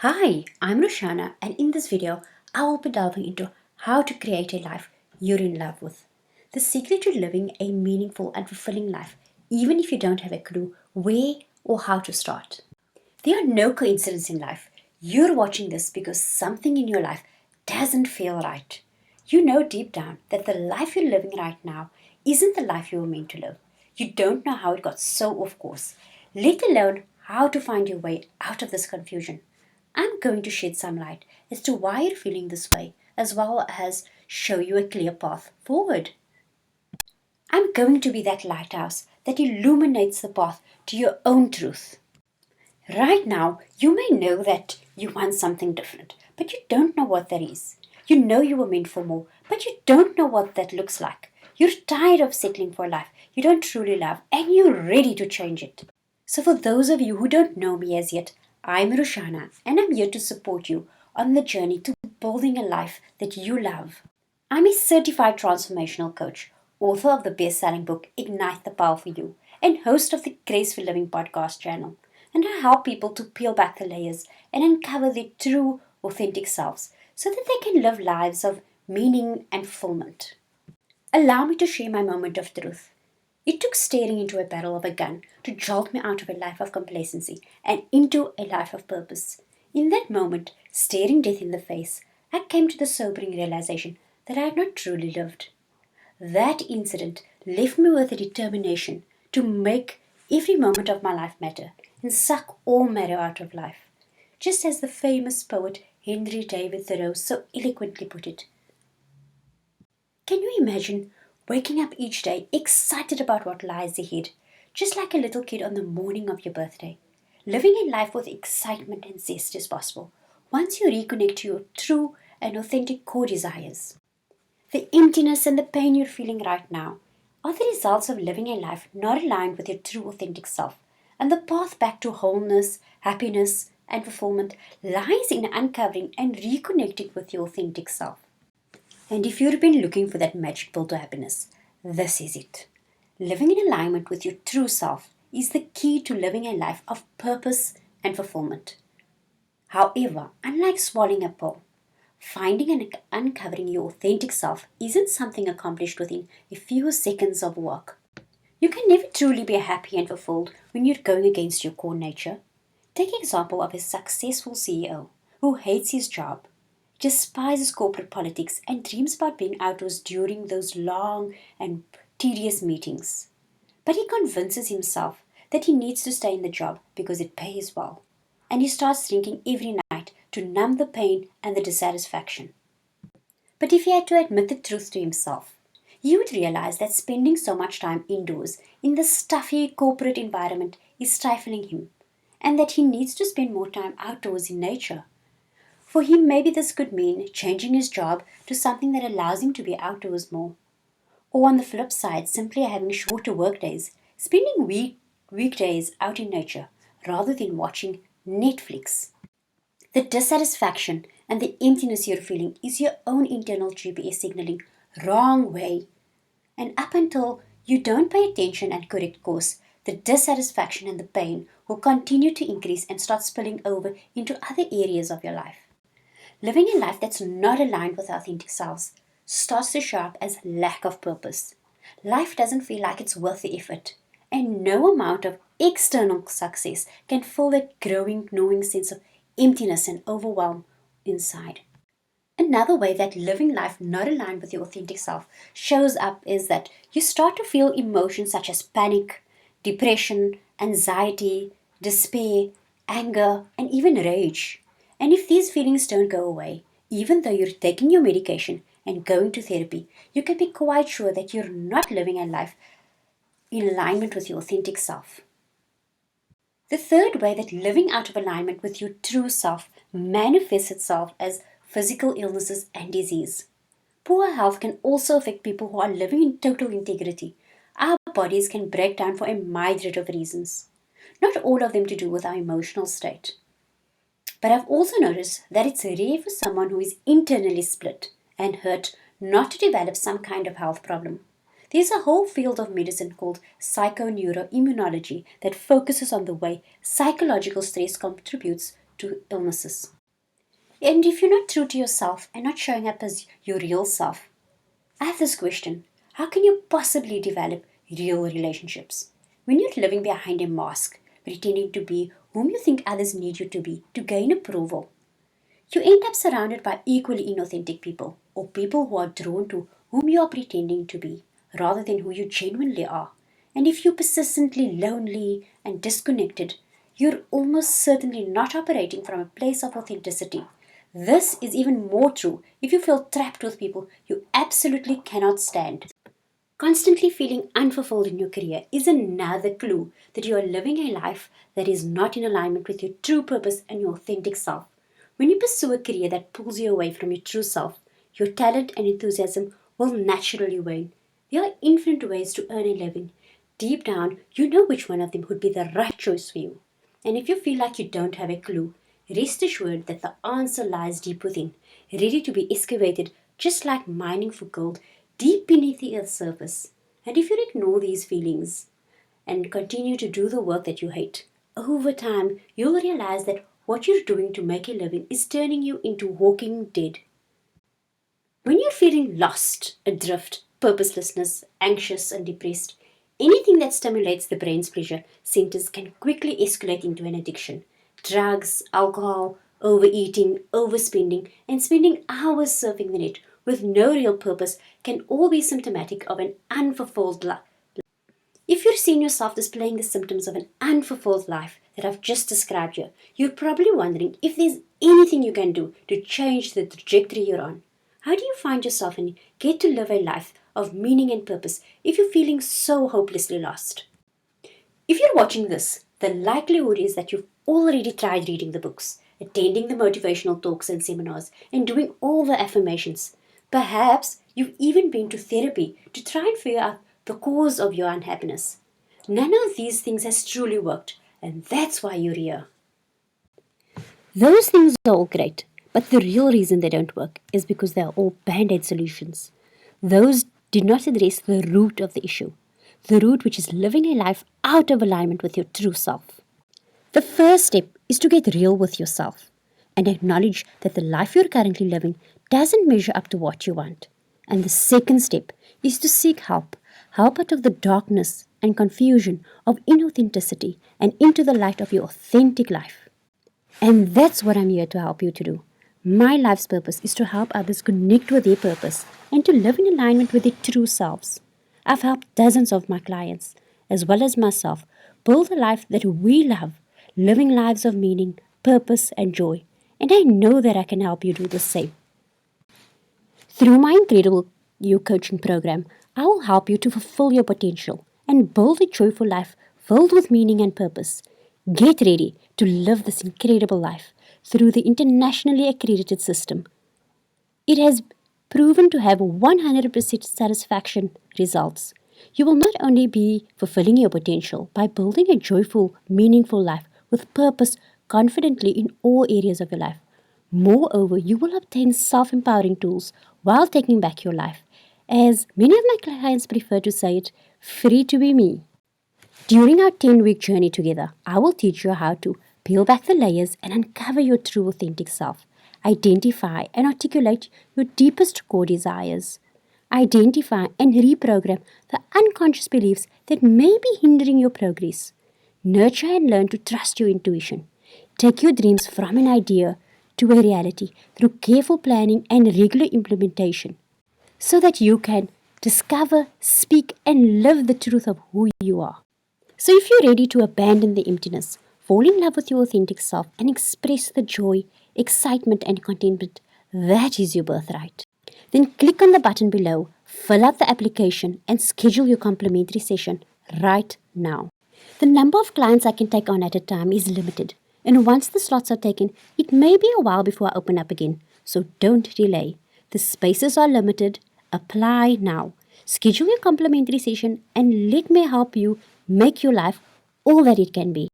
Hi, I'm Roshana, and in this video, I will be delving into how to create a life you're in love with. The secret to living a meaningful and fulfilling life, even if you don't have a clue where or how to start. There are no coincidences in life. You're watching this because something in your life doesn't feel right. You know deep down that the life you're living right now isn't the life you were meant to live. You don't know how it got so off course, let alone how to find your way out of this confusion. I'm going to shed some light as to why you're feeling this way, as well as show you a clear path forward. I'm going to be that lighthouse that illuminates the path to your own truth. Right now, you may know that you want something different, but you don't know what that is. You know you were meant for more, but you don't know what that looks like. You're tired of settling for a life you don't truly love, and you're ready to change it. So, for those of you who don't know me as yet, I'm Roshana, and I'm here to support you on the journey to building a life that you love. I'm a certified transformational coach, author of the best selling book Ignite the Power for You, and host of the Graceful Living podcast channel. And I help people to peel back the layers and uncover their true, authentic selves so that they can live lives of meaning and fulfillment. Allow me to share my moment of truth. It took staring into a barrel of a gun to jolt me out of a life of complacency and into a life of purpose. In that moment, staring death in the face, I came to the sobering realization that I had not truly lived. That incident left me with a determination to make every moment of my life matter and suck all matter out of life. Just as the famous poet Henry David Thoreau so eloquently put it. Can you imagine waking up each day excited about what lies ahead, just like a little kid on the morning of your birthday? Living a life with excitement and zest is possible once you reconnect to your true and authentic core desires. The emptiness and the pain you're feeling right now are the results of living a life not aligned with your true authentic self. And the path back to wholeness, happiness, and fulfillment lies in uncovering and reconnecting with your authentic self. And if you've been looking for that magic pill to happiness, this is it. Living in alignment with your true self is the key to living a life of purpose and fulfillment. However, unlike swallowing a pill, finding and uncovering your authentic self isn't something accomplished within a few seconds of work. You can never truly be happy and fulfilled when you're going against your core nature. Take example of a successful CEO who hates his job, despises corporate politics, and dreams about being outdoors during those long and tedious meetings. But he convinces himself that he needs to stay in the job because it pays well. And he starts drinking every night to numb the pain and the dissatisfaction. But if he had to admit the truth to himself, he would realize that spending so much time indoors in the stuffy corporate environment is stifling him, and that he needs to spend more time outdoors in nature. For him, maybe this could mean changing his job to something that allows him to be outdoors more. Or on the flip side, simply having shorter workdays, spending weekdays out in nature rather than watching Netflix. The dissatisfaction and the emptiness you're feeling is your own internal GPS signaling wrong way. And up until you don't pay attention and correct course, the dissatisfaction and the pain will continue to increase and start spilling over into other areas of your life. Living a life that's not aligned with authentic selves starts to show up as lack of purpose. Life doesn't feel like it's worth the effort, and no amount of external success can fill that growing, gnawing sense of emptiness and overwhelm inside. Another way that living life not aligned with your authentic self shows up is that you start to feel emotions such as panic, depression, anxiety, despair, anger, and even rage. And if these feelings don't go away, even though you're taking your medication and going to therapy, you can be quite sure that you're not living a life in alignment with your authentic self. The third way that living out of alignment with your true self manifests itself as physical illnesses and disease. Poor health can also affect people who are living in total integrity. Our bodies can break down for a myriad of reasons, not all of them to do with our emotional state. But I've also noticed that it's rare for someone who is internally split and hurt not to develop some kind of health problem. There's a whole field of medicine called psychoneuroimmunology that focuses on the way psychological stress contributes to illnesses. And if you're not true to yourself and not showing up as your real self, I have this question. How can you possibly develop real relationships when you're living behind a mask, pretending to be whom you think others need you to be to gain approval? You end up surrounded by equally inauthentic people, or people who are drawn to whom you are pretending to be rather than who you genuinely are. And if you're persistently lonely and disconnected, you're almost certainly not operating from a place of authenticity. This is even more true if you feel trapped with people you absolutely cannot stand. Constantly feeling unfulfilled in your career is another clue that you are living a life that is not in alignment with your true purpose and your authentic self. When you pursue a career that pulls you away from your true self, your talent and enthusiasm will naturally wane. There are infinite ways to earn a living. Deep down, you know which one of them would be the right choice for you. And if you feel like you don't have a clue, rest assured that the answer lies deep within, ready to be excavated just like mining for gold deep beneath the earth's surface. And if you ignore these feelings and continue to do the work that you hate, over time you'll realize that what you're doing to make a living is turning you into walking dead. When you're feeling lost, adrift, purposelessness, anxious, and depressed, anything that stimulates the brain's pleasure centers can quickly escalate into an addiction. Drugs, alcohol, overeating, overspending, and spending hours surfing the net with no real purpose can all be symptomatic of an unfulfilled life. If you're seeing yourself displaying the symptoms of an unfulfilled life that I've just described here, you're probably wondering if there's anything you can do to change the trajectory you're on. How do you find yourself and get to live a life of meaning and purpose if you're feeling so hopelessly lost? If you're watching this, the likelihood is that you've already tried reading the books, attending the motivational talks and seminars, and doing all the affirmations. Perhaps you've even been to therapy to try and figure out the cause of your unhappiness. None of these things has truly worked, and that's why you're here. Those things are all great, but the real reason they don't work is because they are all band-aid solutions. Those did not address the root of the issue, the root which is living a life out of alignment with your true self. The first step is to get real with yourself and acknowledge that the life you're currently living doesn't measure up to what you want. And the second step is to seek help out of the darkness and confusion of inauthenticity and into the light of your authentic life. And that's what I'm here to help you to do. My life's purpose is to help others connect with their purpose and to live in alignment with their true selves. I've helped dozens of my clients, as well as myself, build a life that we love, living lives of meaning, purpose, and joy. And I know that I can help you do the same. Through my incredible You Coaching program, I will help you to fulfill your potential and build a joyful life filled with meaning and purpose. Get ready to live this incredible life through the internationally accredited system. It has proven to have 100% satisfaction results. You will not only be fulfilling your potential by building a joyful, meaningful life with purpose confidently in all areas of your life. Moreover, you will obtain self-empowering tools while taking back your life. As many of my clients prefer to say it, free to be me. During our 10-week journey together, I will teach you how to peel back the layers and uncover your true authentic self. Identify and articulate your deepest core desires. Identify and reprogram the unconscious beliefs that may be hindering your progress. Nurture and learn to trust your intuition. Take your dreams from an idea to a reality through careful planning and regular implementation, so that you can discover, speak, and live the truth of who you are. So if you're ready to abandon the emptiness, fall in love with your authentic self, and express the joy, excitement, and contentment that is your birthright, then click on the button below, fill out the application, and schedule your complimentary session right now. The number of clients I can take on at a time is limited, and once the slots are taken, it may be a while before I open up again, so don't delay. The spaces are limited. Apply now. Schedule your complimentary session and let me help you make your life all that it can be.